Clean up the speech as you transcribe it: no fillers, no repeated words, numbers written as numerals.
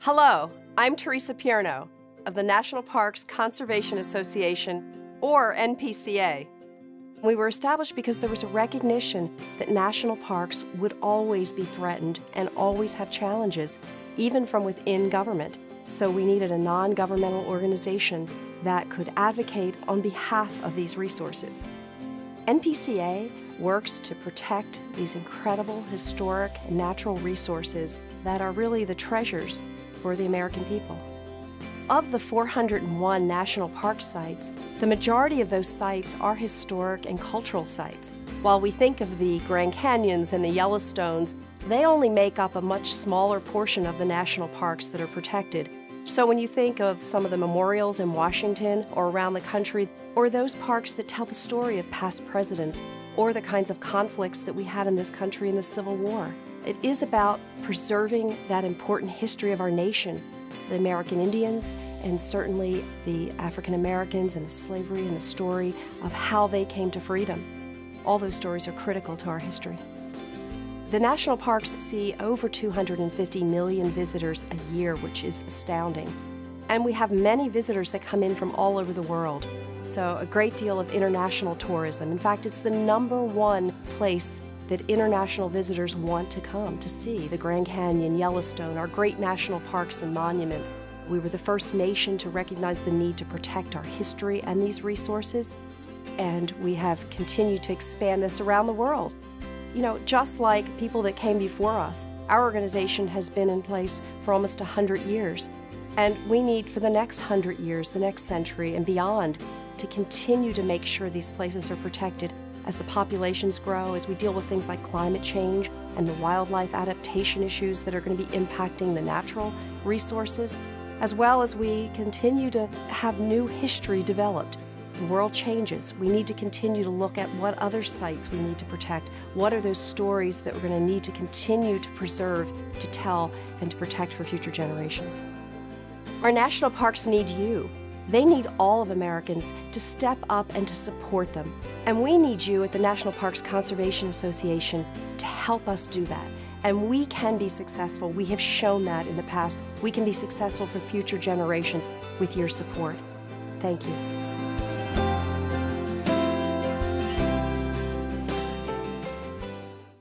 Hello, I'm Teresa Pierno of the National Parks Conservation Association, or NPCA. We were established because there was a recognition that national parks would always be threatened and always have challenges, even from within government. So we needed a non-governmental organization that could advocate on behalf of these resources. NPCA works to protect these incredible historic and natural resources that are really the treasures for the American people. Of the 401 national park sites, the majority of those sites are historic and cultural sites. While we think of the Grand Canyons and the Yellowstones, they only make up a much smaller portion of the national parks that are protected. So when you think of some of the memorials in Washington or around the country, or those parks that tell the story of past presidents, or the kinds of conflicts that we had in this country in the Civil War, it is about preserving that important history of our nation, the American Indians, and certainly the African Americans and the slavery and the story of how they came to freedom. All those stories are critical to our history. The national parks see over 250 million visitors a year, which is astounding. And we have many visitors that come in from all over the world. So a great deal of international tourism. In fact, it's the #1 place that international visitors want to come to see: the Grand Canyon, Yellowstone, our great national parks and monuments. We were the first nation to recognize the need to protect our history and these resources, and we have continued to expand this around the world. You know, just like people that came before us, our organization has been in place for almost 100 years, and we need for the next 100 years, the next century and beyond, to continue to make sure these places are protected as the populations grow, as we deal with things like climate change and the wildlife adaptation issues that are going to be impacting the natural resources, as well as we continue to have new history developed. The world changes. We need to continue to look at what other sites we need to protect. What are those stories that we're going to need to continue to preserve, to tell, and to protect for future generations? Our national parks need you. They need all of Americans to step up and to support them. And we need you at the National Parks Conservation Association to help us do that. And we can be successful. We have shown that in the past. We can be successful for future generations with your support. Thank you.